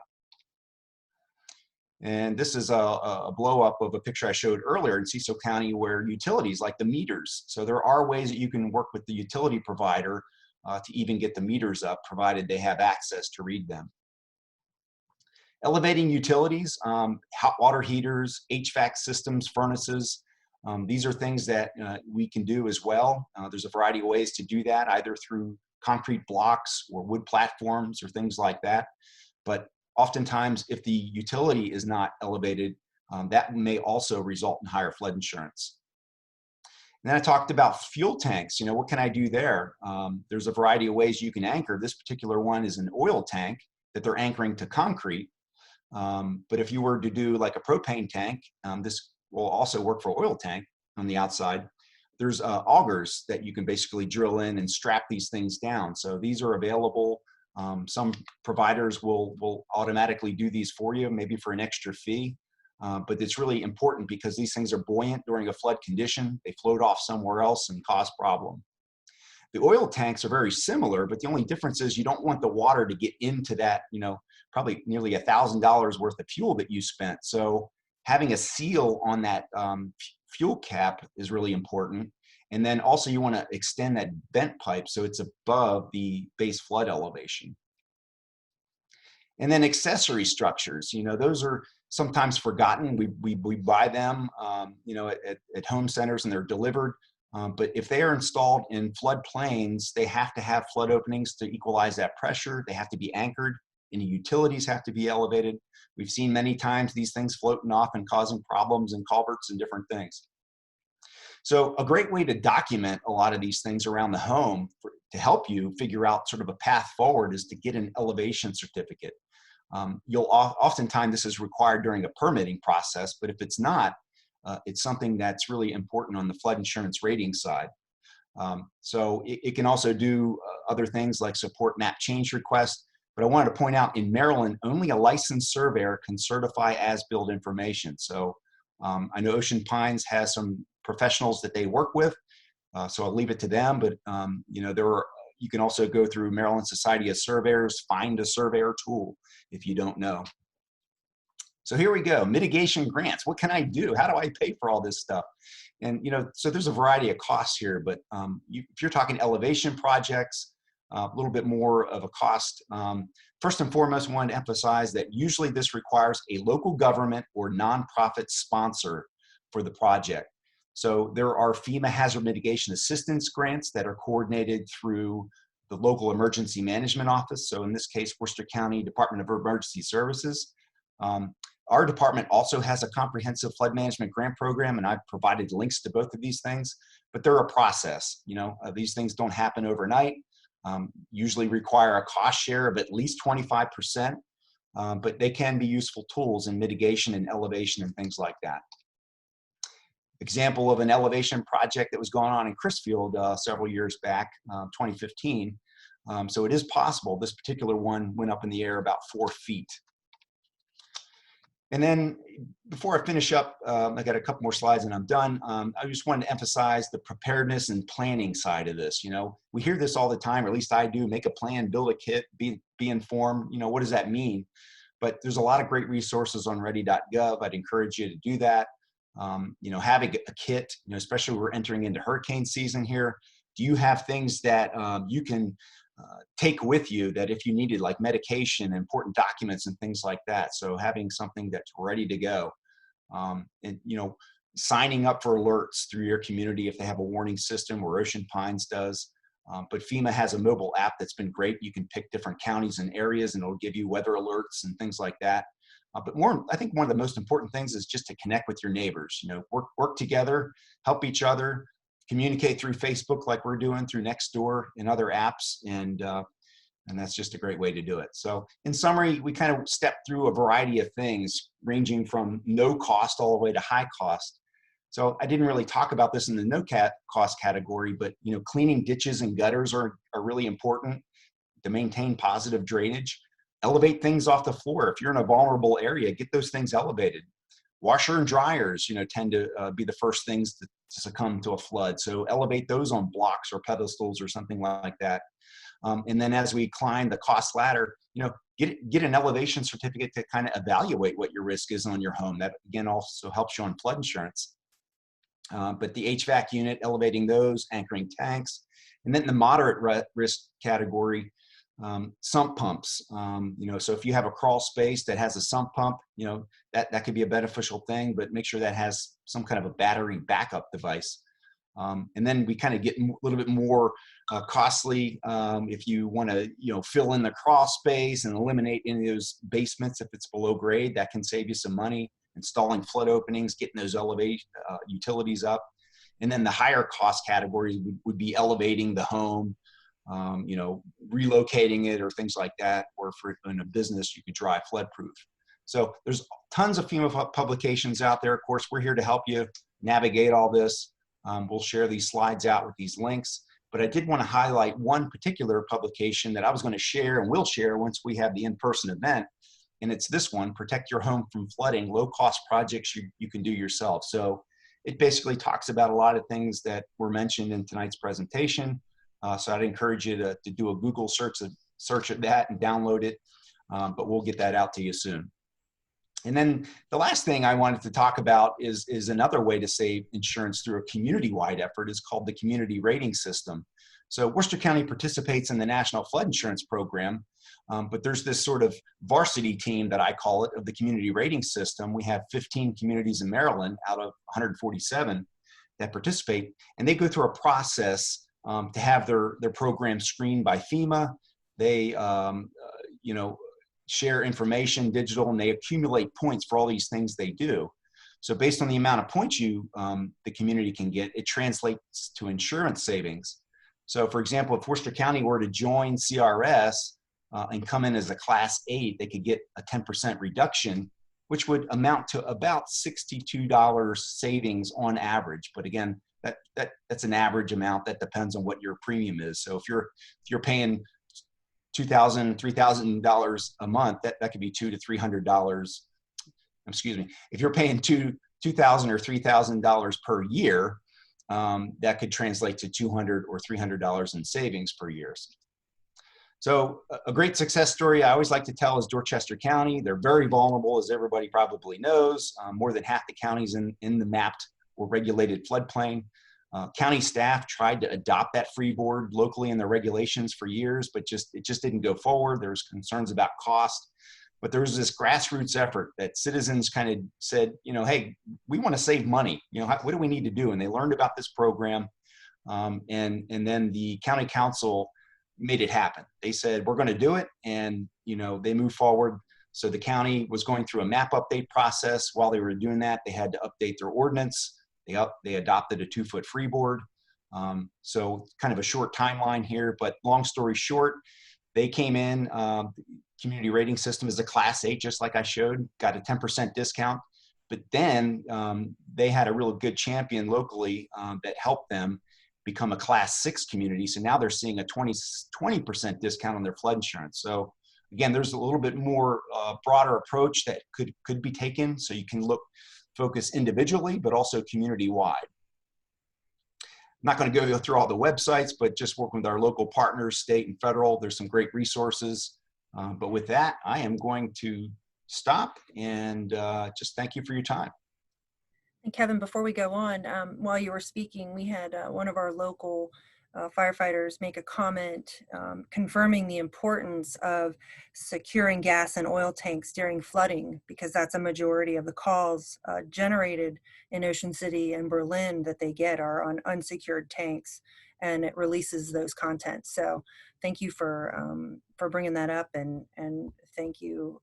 And this is a blow up of a picture I showed earlier in Cecil County where utilities, like the meters. So there are ways that you can work with the utility provider to even get the meters up, provided they have access to read them. Elevating utilities, hot water heaters, HVAC systems, furnaces. These are things that we can do as well. There's a variety of ways to do that, either through concrete blocks or wood platforms or things like that. But oftentimes, if the utility is not elevated, that may also result in higher flood insurance. And then I talked about fuel tanks. You know, what can I do there? There's a variety of ways you can anchor. This particular one is an oil tank that they're anchoring to concrete. But if you were to do like a propane tank, this will also work for oil tank on the outside. There's augers that you can basically drill in and strap these things down. So these are available. Some providers will automatically do these for you, maybe for an extra fee. But it's really important because these things are buoyant during a flood condition. They float off somewhere else and cause problem. The oil tanks are very similar, but the only difference is you don't want the water to get into that, you know, probably nearly $1,000 worth of fuel that you spent. So having a seal on that fuel cap is really important. And then also you want to extend that vent pipe so it's above the base flood elevation. And then accessory structures, you know, those are sometimes forgotten. We buy them, you know, at home centers, and they're delivered. But if they are installed in floodplains, they have to have flood openings to equalize that pressure. They have to be anchored. Any utilities have to be elevated. We've seen many times these things floating off and causing problems in culverts and different things. So a great way to document a lot of these things around the home to help you figure out sort of a path forward is to get an elevation certificate. Oftentimes this is required during a permitting process, but if it's not, it's something that's really important on the flood insurance rating side. So it can also do other things like support map change requests. But I wanted to point out, in Maryland, only a licensed surveyor can certify as-built information. So I know Ocean Pines has some professionals that they work with, so I'll leave it to them. But you know, you can also go through Maryland Society of Surveyors, find a surveyor tool if you don't know. So here we go, mitigation grants. What can I do? How do I pay for all this stuff? And you know, so there's a variety of costs here, but if you're talking elevation projects, a little bit more of a cost. First and foremost, I wanted to emphasize that usually this requires a local government or nonprofit sponsor for the project. So there are FEMA hazard mitigation assistance grants that are coordinated through the local emergency management office. So in this case, Worcester County Department of Emergency Services. Our department also has a comprehensive flood management grant program, and I've provided links to both of these things, but they're a process. You know, these things don't happen overnight. Usually require a cost share of at least 25%, but they can be useful tools in mitigation and elevation and things like that. Example of an elevation project that was going on in Crisfield several years back, 2015. So it is possible. This particular one went up in the air about 4 feet. And then before I finish up, I got a couple more slides and I'm done. I just wanted to emphasize the preparedness and planning side of this. You know, we hear this all the time, or at least I do: make a plan, build a kit, be informed. You know, what does that mean? But there's a lot of great resources on ready.gov. I'd encourage you to do that. You know, having a kit, you know, especially we're entering into hurricane season here. Do you have things that you can take with you that if you needed, like medication, important documents and things like that? So having something that's ready to go, and you know, signing up for alerts through your community if they have a warning system, or Ocean Pines does. But FEMA has a mobile app that's been great. You can pick different counties and areas and it'll give you weather alerts and things like that. But more, I think one of the most important things is just to connect with your neighbors. You know, work together, help each other, communicate through Facebook like we're doing, through Nextdoor and other apps, and that's just a great way to do it. So in summary, we kind of stepped through a variety of things ranging from no cost all the way to high cost. So I didn't really talk about this in the no cost category, but you know, cleaning ditches and gutters are really important to maintain positive drainage. Elevate things off the floor. If you're in a vulnerable area, get those things elevated. Washer and dryers, you know, tend to be the first things to succumb to a flood. So elevate those on blocks or pedestals or something like that. And then as we climb the cost ladder, you know, get an elevation certificate to kind of evaluate what your risk is on your home. That again also helps you on flood insurance. But the HVAC unit, elevating those, anchoring tanks, and then the moderate risk category, sump pumps. You know, so if you have a crawl space that has a sump pump, you know, that could be a beneficial thing, but make sure that has some kind of a battery backup device. And then we kind of get a little bit more costly if you want to, you know, fill in the crawl space and eliminate any of those basements if it's below grade. That can save you some money. Installing flood openings, getting those utilities up. And then the higher cost categories would be elevating the home, you know, relocating it or things like that, or if you're in a business, you could dry flood proof. So there's tons of FEMA publications out there. Of course, we're here to help you navigate all this. We'll share these slides out with these links, but I did want to highlight one particular publication that I was going to share and will share once we have the in-person event. And it's this one: Protect Your Home from Flooding, Low-Cost Projects you can do yourself. So it basically talks about a lot of things that were mentioned in tonight's presentation. So I'd encourage you to do a Google search of that and download it, but we'll get that out to you soon. And then the last thing I wanted to talk about is another way to save insurance through a community-wide effort. Is called the Community Rating System. So Worcester County participates in the National Flood Insurance Program. But there's this sort of varsity team that I call it of the community rating system. We have 15 communities in Maryland out of 147 that participate, and they go through a process to have their program screened by FEMA. They share information digital, and they accumulate points for all these things they do. So based on the amount of points the community can get, it translates to insurance savings. So for example, if Worcester County were to join CRS and come in as a Class 8, they could get a 10% reduction, which would amount to about $62 savings on average. But again, that's an average amount. That depends on what your premium is. So if you're paying $2,000, $3,000 a month, that could be $200 to $300. Excuse me. If you're paying $2,000 or $3,000 per year, that could translate to $200 or $300 in savings per year. So a great success story I always like to tell is Dorchester County. They're very vulnerable, as everybody probably knows. More than half the counties in the mapped or regulated floodplain. County staff tried to adopt that Freeboard locally in their regulations for years, but it just didn't go forward. There was concerns about cost. But there was this grassroots effort that citizens kind of said, hey, we want to save money. What do we need to do? And they learned about this program. And then the county council made it happen. They said, we're going to do it. And, they moved forward. So the county was going through a map update process. While they were doing that, they had to update their ordinance. They adopted a 2-foot freeboard. So kind of a short timeline here, but long story short, they came in, community rating system is a Class 8, just like I showed, got a 10% discount. But then they had a real good champion locally that helped them become a Class 6 community. So now they're seeing a 20% discount on their flood insurance. So again, there's a little bit more broader approach that could be taken. So you can focus individually, but also community-wide. I'm not going to go through all the websites, but just working with our local partners, state and federal, there's some great resources. But with that, I am going to stop and just thank you for your time. And Kevin, before we go on, while you were speaking, we had one of our local firefighters make a comment confirming the importance of securing gas and oil tanks during flooding, because that's a majority of the calls generated in Ocean City and Berlin that they get are on unsecured tanks, and it releases those contents. So thank you for bringing that up, and thank you,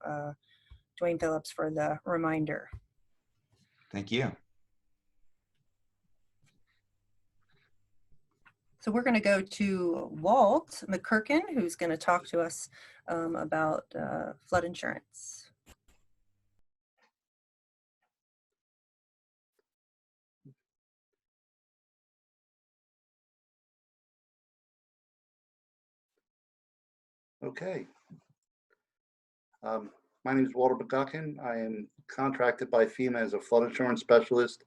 Dwayne Phillips, for the reminder. Thank you. So we're going to go to Walt McKirkin, who's going to talk to us about flood insurance. Okay. My name is Walter McGuckin. I am contracted by FEMA as a flood insurance specialist,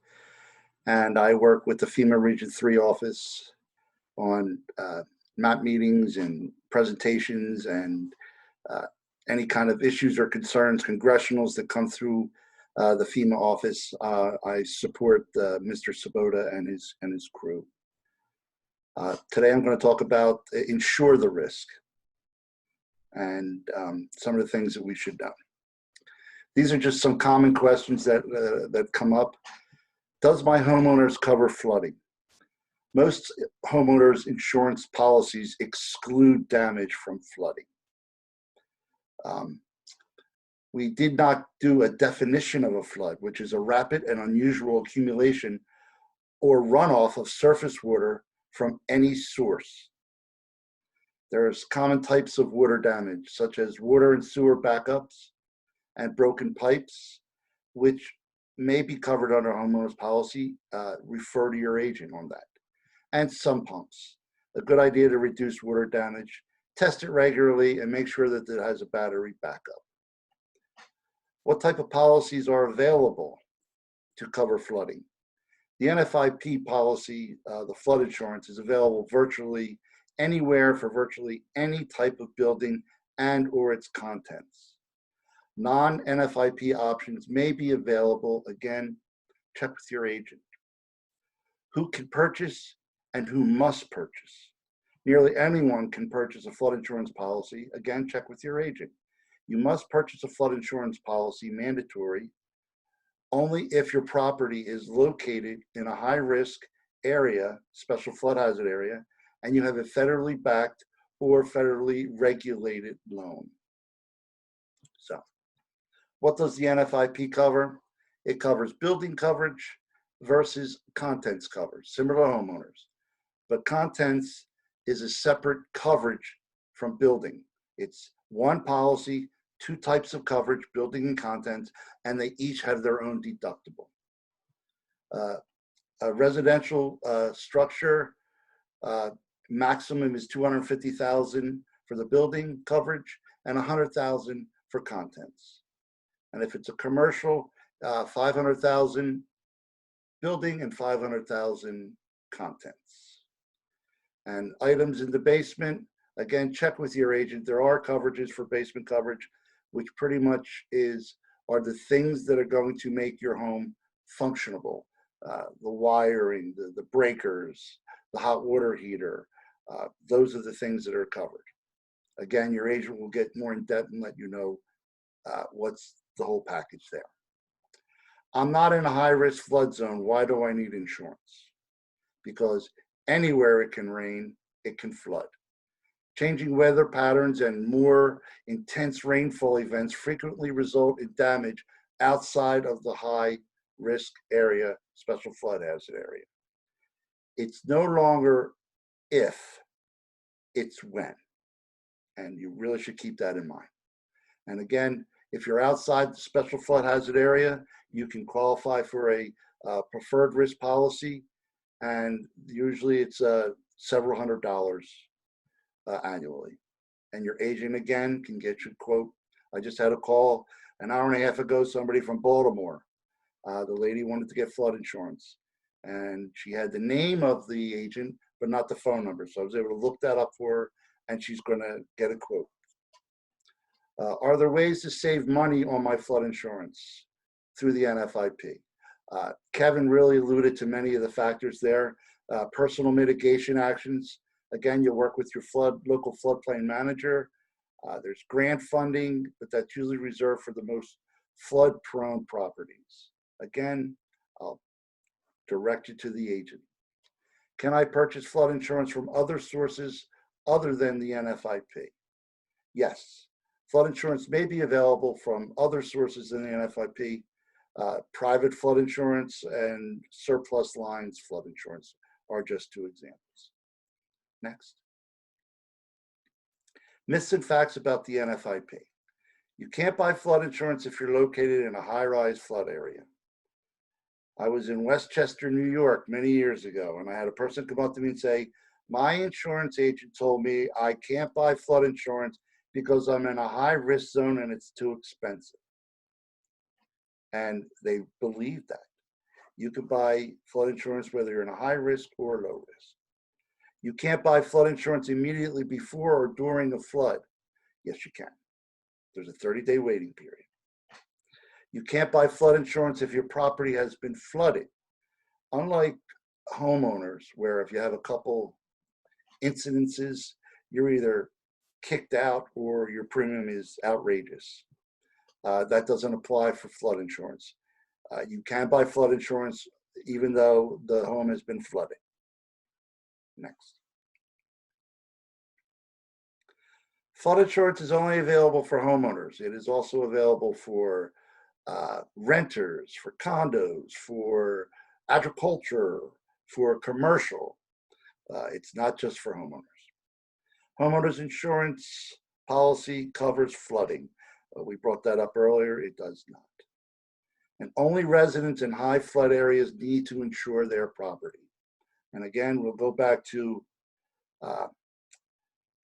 and I work with the FEMA Region 3 office on map meetings and presentations and any kind of issues or concerns, congressionals that come through the FEMA office. I support Mr. Sabota and his crew. Today I'm going to talk about insure the risk and some of the things that we should know. These are just some common questions that come up. Does my homeowners cover flooding? Most homeowners insurance policies exclude damage from flooding. We did not do a definition of a flood, which is a rapid and unusual accumulation or runoff of surface water from any source. There's common types of water damage, such as water and sewer backups and broken pipes, which may be covered under homeowners policy. Refer to your agent on that. And sump pumps. A good idea to reduce water damage. Test it regularly and make sure that it has a battery backup. What type of policies are available to cover flooding? The NFIP policy, the flood insurance, is available virtually anywhere for virtually any type of building and or its contents. Non-NFIP options may be available. Again, check with your agent. Who can purchase and who must purchase? Nearly anyone can purchase a flood insurance policy. Again, check with your agent. You must purchase a flood insurance policy, mandatory, only if your property is located in a high-risk area, special flood hazard area, and you have a federally backed or federally regulated loan. So, what does the NFIP cover? It covers building coverage versus contents coverage, similar to homeowners. But contents is a separate coverage from building. It's one policy, two types of coverage, building and contents, and they each have their own deductible. A residential structure, maximum is $250,000 for the building coverage and $100,000 for contents. And if it's a commercial, $500,000 building and $500,000 contents. And items in the basement, again, check with your agent. There are coverages for basement coverage, which pretty much are the things that are going to make your home functionable. The wiring, the breakers, the hot water heater, those are the things that are covered. Again, your agent will get more in depth and let you know what's the whole package there. I'm not in a high-risk flood zone. Why do I need insurance? Because anywhere it can rain, it can flood. Changing weather patterns and more intense rainfall events frequently result in damage outside of the high-risk area, special flood hazard area. It's no longer if, it's when. And you really should keep that in mind. And again, if you're outside the special flood hazard area, you can qualify for a preferred risk policy, and usually it's several $100s annually. And your agent, again, can get you a quote. I just had a call an hour and a half ago, somebody from Baltimore. The lady wanted to get flood insurance, and she had the name of the agent, but not the phone number. So I was able to look that up for her, and she's going to get a quote. Are there ways to save money on my flood insurance through the NFIP? Kevin really alluded to many of the factors there. Personal mitigation actions. Again, you'll work with your local floodplain manager. There's grant funding, but that's usually reserved for the most flood-prone properties. Again, I'll direct you to the agent. Can I purchase flood insurance from other sources other than the NFIP? Yes. Flood insurance may be available from other sources than the NFIP. Private flood insurance and surplus lines flood insurance are just two examples. Next. Myths and facts about the NFIP. You can't buy flood insurance if you're located in a high-rise flood area. I was in Westchester, New York many years ago, and I had a person come up to me and say, my insurance agent told me I can't buy flood insurance because I'm in a high-risk zone and it's too expensive. And they believe that. You can buy flood insurance whether you're in a high risk or low risk. You can't buy flood insurance immediately before or during a flood. Yes, you can. There's a 30-day waiting period. You can't buy flood insurance if your property has been flooded. Unlike homeowners, where if you have a couple incidences, you're either kicked out or your premium is outrageous. That doesn't apply for flood insurance. You can buy flood insurance even though the home has been flooded. Next. Flood insurance is only available for homeowners. It is also available for renters, for condos, for agriculture, for commercial. It's not just for homeowners. Homeowners insurance policy covers flooding. We brought that up earlier. It does not. And only residents in high flood areas need to insure their property. And again, we'll go back to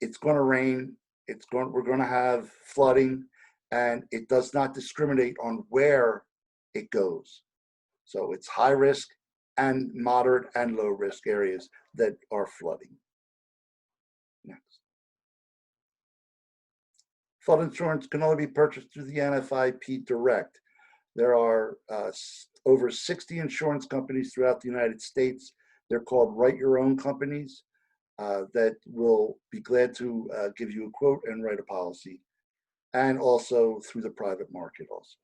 it's going to rain. We're going to have flooding, and it does not discriminate on where it goes. So it's high risk and moderate and low risk areas that are flooding. Next. Flood insurance can only be purchased through the NFIP Direct. There are over 60 insurance companies throughout the United States. They're called write-your-own companies. that will be glad to give you a quote and write a policy, and also through the private market also.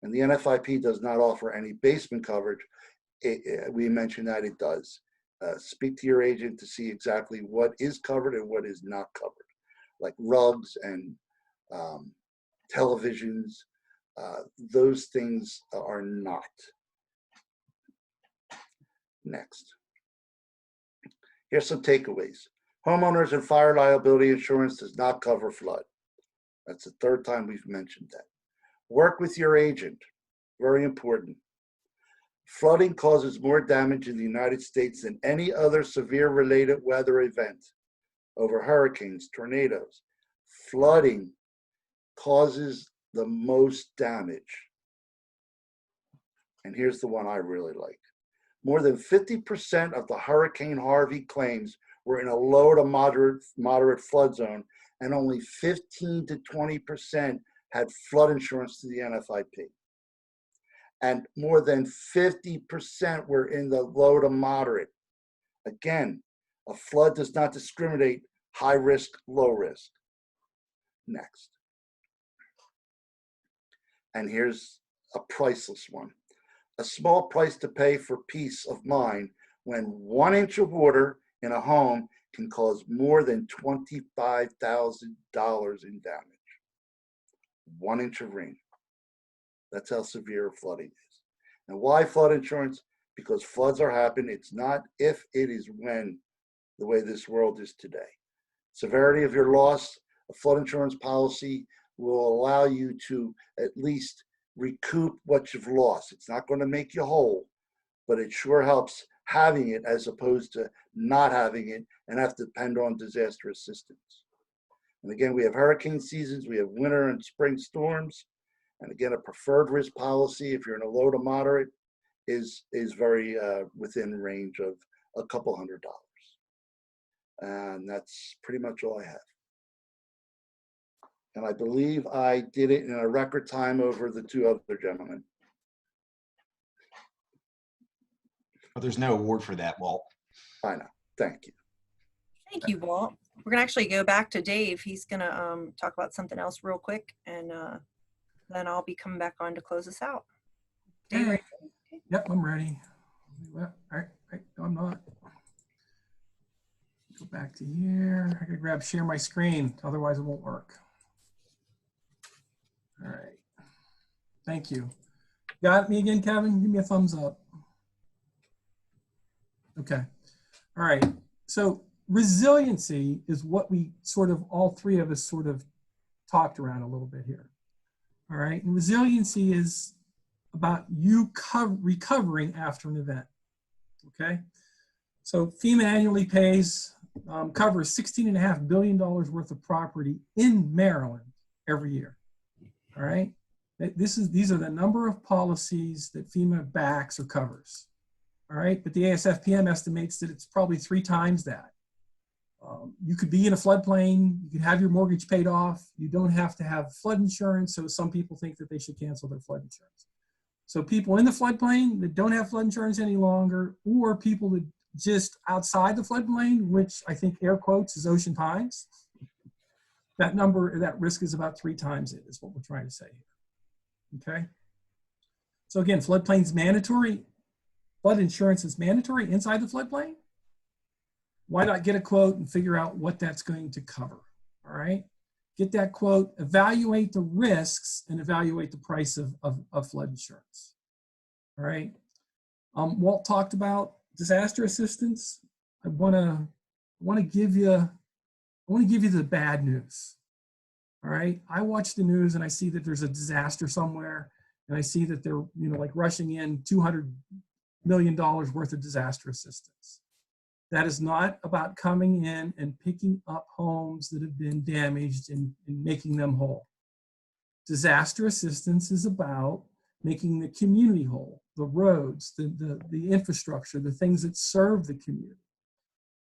And the NFIP does not offer any basement coverage. We mentioned that it does. Speak to your agent to see exactly what is covered and what is not covered, like rugs and televisions. Those things are not. Next. Here's some takeaways. Homeowners and fire liability insurance does not cover flood. That's the third time we've mentioned that. Work with your agent. Very important. Flooding causes more damage in the United States than any other severe related weather event over hurricanes, tornadoes. Flooding causes the most damage. And here's the one I really like. More than 50% of the Hurricane Harvey claims were in a low to moderate flood zone, and only 15 to 20% had flood insurance to the NFIP. And more than 50% were in the low to moderate. Again, a flood does not discriminate high risk, low risk. Next. And here's a priceless one. A small price to pay for peace of mind when 1 inch of water in a home can cause more than $25,000 in damage. 1 inch of rain. That's how severe flooding is. And why flood insurance? Because floods are happening. It's not if, it is when, the way this world is today. Severity of your loss, a flood insurance policy will allow you to at least recoup what you've lost. It's not going to make you whole, but it sure helps having it as opposed to not having it and have to depend on disaster assistance. And again, we have hurricane seasons, we have winter and spring storms. And again, a preferred risk policy, if you're in a low to moderate, is very within range of a couple $100. And that's pretty much all I have. And I believe I did it in a record time over the two other gentlemen. But there's no award for that, Walt. I know. Thank you. Thank you, Walt. We're gonna actually go back to Dave. He's gonna talk about something else real quick, and then I'll be coming back on to close us out. Dave, Hey. Yep, I'm ready. All right, no, I'm not. Go back to here. I gotta grab share my screen, otherwise it won't work. All right. Thank you. Got me again, Kevin? Give me a thumbs up. Okay. All right. So resiliency is what we sort of, all three of us sort of talked around a little bit here. All right. And resiliency is about you recovering after an event. Okay. So FEMA annually covers $16.5 billion worth of property in Maryland every year. All right. These are the number of policies that FEMA backs or covers. All right. But the ASFPM estimates that it's probably 3 times that. You could be in a floodplain. You could have your mortgage paid off. You don't have to have flood insurance. So some people think that they should cancel their flood insurance. So people in the floodplain that don't have flood insurance any longer, or people that just outside the floodplain, which I think air quotes is Ocean Pines, that number, that risk is about 3 times it, is what we're trying to say here. Okay. So again, floodplain's mandatory. Flood insurance is mandatory inside the floodplain. Why not get a quote and figure out what that's going to cover? All right. Get that quote, evaluate the risks, and evaluate the price of flood insurance. All right. Walt talked about disaster assistance. I want to give you the bad news. All right. I watch the news and I see that there's a disaster somewhere, and I see that they're, like rushing in $200 million worth of disaster assistance. That is not about coming in and picking up homes that have been damaged and making them whole. Disaster assistance is about making the community whole, the roads, the infrastructure, the things that serve the community.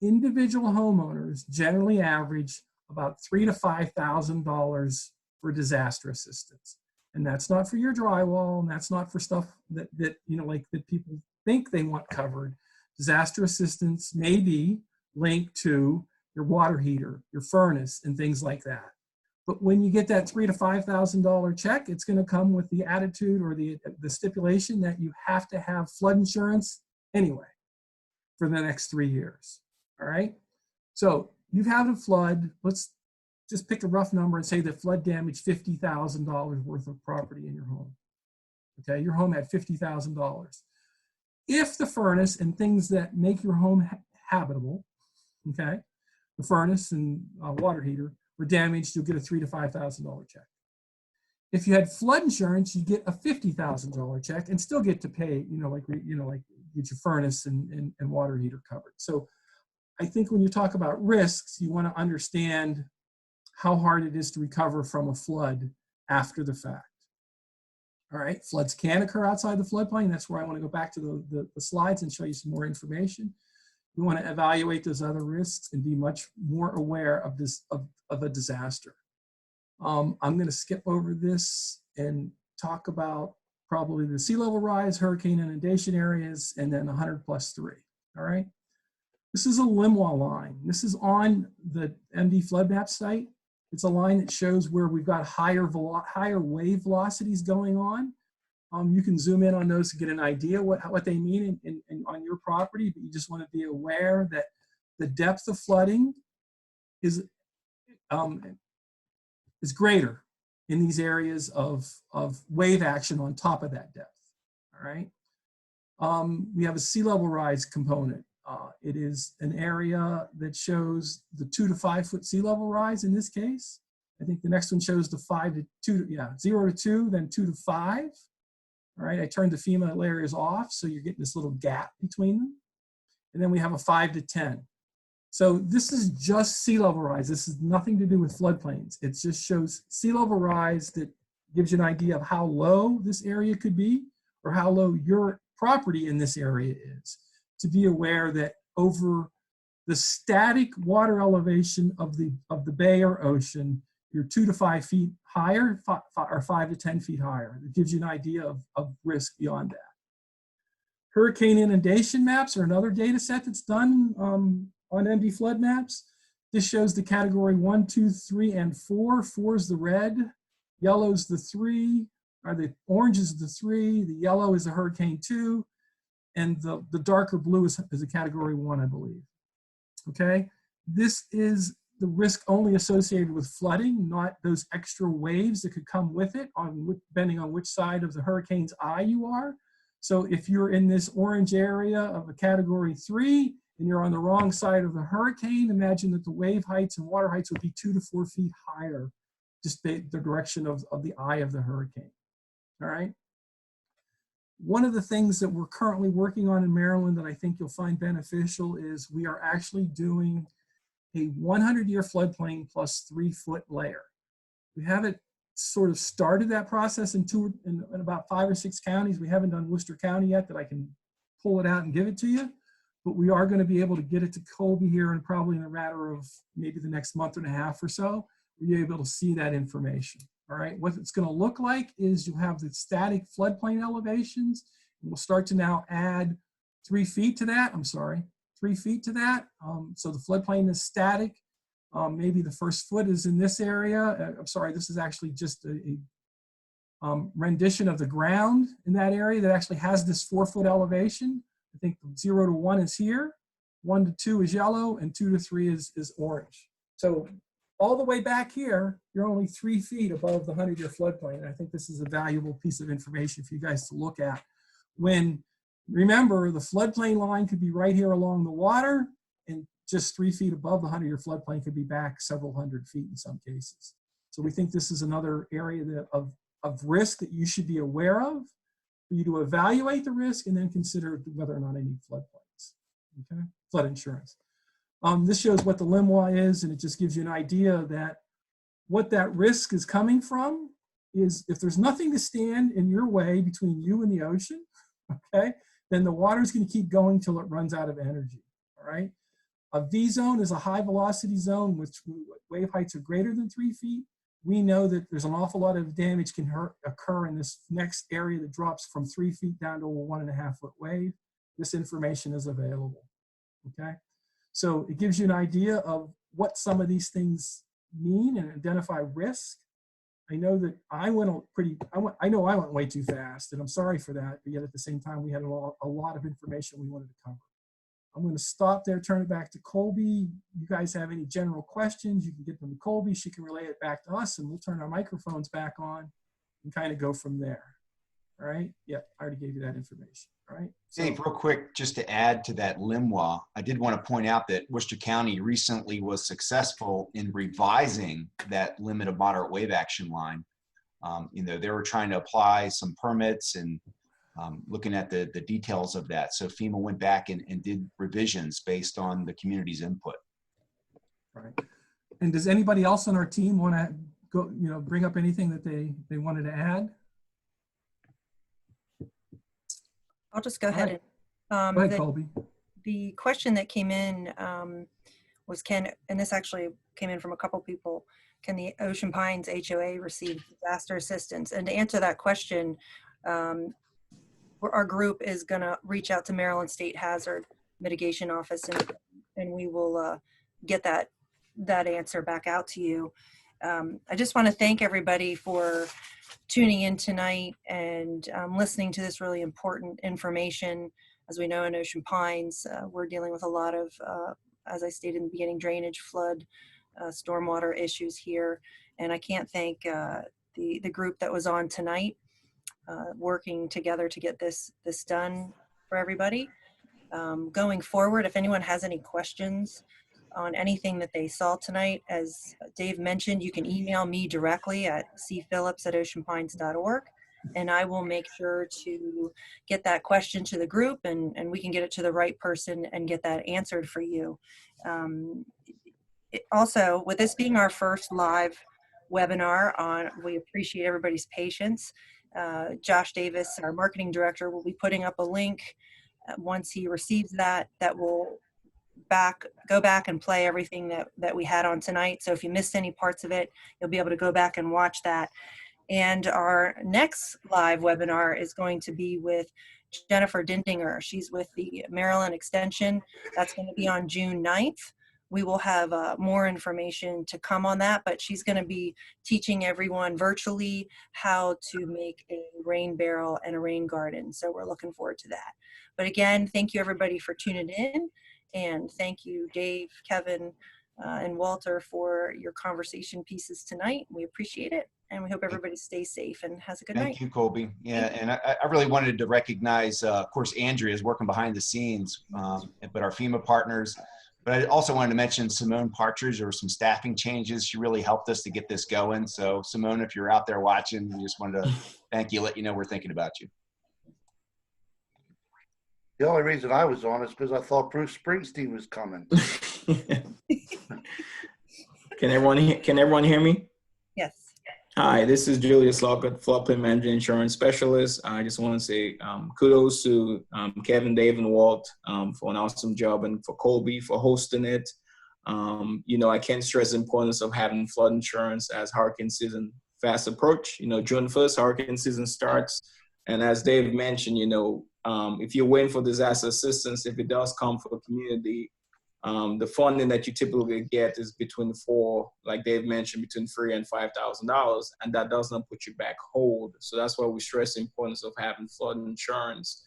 Individual homeowners generally average about $3,000 to $5,000 for disaster assistance. And that's not for your drywall, and that's not for stuff that that people think they want covered. Disaster assistance may be linked to your water heater, your furnace, and things like that. But when you get that $3,000 to $5,000 check, it's going to come with the attitude or the stipulation that you have to have flood insurance anyway for the next 3 years. All right. So you've had a flood. Let's just pick a rough number and say that flood damaged $50,000 worth of property in your home. Okay. Your home had $50,000. If the furnace and things that make your home habitable, okay, the furnace and water heater were damaged, you'll get a $3,000 to $5,000 check. If you had flood insurance, you get a $50,000 check and still get to pay, like get your furnace and water heater covered. So I think when you talk about risks, you want to understand how hard it is to recover from a flood after the fact. All right, floods can occur outside the floodplain. That's where I want to go back to the slides and show you some more information. We want to evaluate those other risks and be much more aware of of a disaster. I'm going to skip over this and talk about probably the sea level rise, hurricane inundation areas, and then 100+3. All right. This is a LIMWA line. This is on the MD flood map site. It's a line that shows where we've got higher wave velocities going on. You can zoom in on those to get an idea what they mean on your property, but you just want to be aware that the depth of flooding is greater in these areas of wave action on top of that depth. All right. We have a sea level rise component. It is an area that shows the 2 to 5 foot sea level rise in this case. I think the next one shows the 0 to 2, then 2 to 5. All right, I turned the FEMA layers off, so you're getting this little gap between them. And then we have a 5 to 10. So this is just sea level rise. This is nothing to do with floodplains. It just shows sea level rise that gives you an idea of how low this area could be or how low your property in this area is. To be aware that over the static water elevation of the bay or ocean, you're 2 to 5 feet higher or 5 to 10 feet higher. It gives you an idea of risk beyond that. Hurricane inundation maps are another data set that's done on MD flood maps. This shows the category 1, 2, 3, and 4. 4 is the red, yellow is the 3, or the orange is the 3, the yellow is a hurricane 2, and the darker blue is a category 1, I believe. Okay, this is the risk only associated with flooding, not those extra waves that could come with it, depending on which side of the hurricane's eye you are. So if you're in this orange area of a category 3 and you're on the wrong side of the hurricane, imagine that the wave heights and water heights would be 2 to 4 feet higher, just the direction of the eye of the hurricane. All right. One of the things that we're currently working on in Maryland that I think you'll find beneficial is we are actually doing a 100-year floodplain plus 3-foot layer. We haven't sort of started that process in about 5 or 6 counties. We haven't done Worcester County yet that I can pull it out and give it to you, but we are going to be able to get it to Colby here and probably in a matter of maybe the next month and a half or so, we'll be able to see that information. All right, what it's going to look like is you'll have the static floodplain elevations, and we'll start to now add 3 feet to that. 3 feet to that. So the floodplain is static. Maybe the first foot is in this area. This is actually just a rendition of the ground in that area that actually has this 4-foot elevation. I think 0 to 1 is here, 1 to 2 is yellow, and 2 to 3 is orange. So all the way back here, you're only 3 feet above the 100-year floodplain. And I think this is a valuable piece of information for you guys to look at. Remember, the floodplain line could be right here along the water, and just 3 feet above the 100-year floodplain could be back several hundred feet in some cases. So we think this is another area of risk that you should be aware of, for you to evaluate the risk and then consider whether or not I need floodplains, okay? Flood insurance. This shows what the LIMWA is, and it just gives you an idea that what that risk is coming from is if there's nothing to stand in your way between you and the ocean, okay, then the water is going to keep going till it runs out of energy, all right? A V zone is a high velocity zone, which wave heights are greater than 3 feet. We know that there's an awful lot of damage can occur in this next area that drops from 3 feet down to a 1.5 foot wave. This information is available, okay? So it gives you an idea of what some of these things mean and identify risk. I know that I went way too fast, and I'm sorry for that, but yet at the same time, we had a lot of information we wanted to cover. I'm going to stop there, turn it back to Colby. You guys have any general questions, you can get them to Colby. She can relay it back to us, and we'll turn our microphones back on and kind of go from there. All right? Yep, I already gave you that information. All right? Dave, real quick, just to add to that LIMWA, I did want to point out that Worcester County recently was successful in revising that limit of moderate wave action line. You know, they were trying to apply some permits and looking at the details of that. So FEMA went back and did revisions based on the community's input. Right. And does anybody else on our team want to go, you know, bring up anything that they wanted to add? I'll just go ahead and Go ahead, Colby. the question that came in was and this actually came in from a couple people, can the Ocean Pines HOA receive disaster assistance? And to answer that question, our group is going to reach out to Maryland State Hazard Mitigation Office, and we will get that answer back out to you. I just want to thank everybody for tuning in tonight and listening to this really important information. As we know, in Ocean Pines, we're dealing with a lot of, as I stated in the beginning, drainage, flood, stormwater issues here. And I can't thank the group that was on tonight, working together to get this done for everybody. Going forward, if anyone has any questions on anything that they saw tonight, as Dave mentioned, you can email me directly at cphillips@oceanpines.org, and I will make sure to get that question to the group, and we can get it to the right person and get that answered for you. Also, with this being our first live webinar we appreciate everybody's patience. Josh Davis, our marketing director, will be putting up a link once he receives that will go back and play everything that we had on tonight. So if you missed any parts of it, you'll be able to go back and watch that. And our next live webinar is going to be with Jennifer Dindinger. She's with the Maryland Extension. That's going to be on June 9th. We will have more information to come on that, but she's going to be teaching everyone virtually how to make a rain barrel and a rain garden. So we're looking forward to that. But again, thank you everybody for tuning in. And thank you, Dave, Kevin, and Walter, for your conversation pieces tonight. We appreciate it. And we hope everybody stays safe and has a good night. Thank you, Colby. Yeah, and I really wanted to recognize, of course, Andrea is working behind the scenes, but our FEMA partners. But I also wanted to mention Simone Partridge. There were some staffing changes. She really helped us to get this going. So Simone, if you're out there watching, we just wanted to thank you, let you know we're thinking about you. The only reason I was on is because I thought Bruce Springsteen was coming. Can everyone hear me? Yes. Hi, this is Julius Lockett, floodplain management insurance specialist. I just want to say kudos to Kevin, Dave, and Walt for an awesome job, and for Colby for hosting it. You know, I can't stress the importance of having flood insurance as hurricane season fast approach. You know, June 1st, hurricane season starts. And as Dave mentioned, you know, if you're waiting for disaster assistance, if it does come for a community, the funding that you typically get is like Dave mentioned, between $3,000 and $5,000, and that does not put you back hold. So that's why we stress the importance of having flood insurance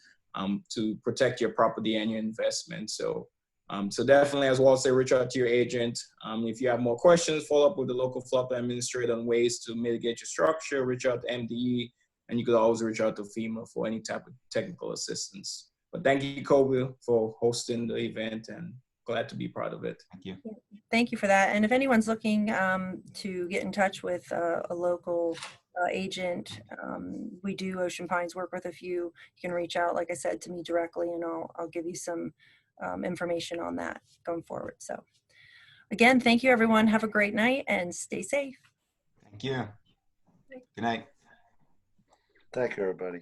to protect your property and your investment. So definitely, as Walt said, reach out to your agent. If you have more questions, follow up with the local floodplain administrator on ways to mitigate your structure. Reach out to MDE. And you could always reach out to FEMA for any type of technical assistance. But thank you, Colby, for hosting the event, and glad to be part of it. Thank you. Thank you for that. And if anyone's looking to get in touch with a local agent, we do Ocean Pines work with a few. You can reach out, like I said, to me directly, and I'll give you some information on that going forward. So again, thank you, everyone. Have a great night and stay safe. Thank you. Good night. Thank you, everybody.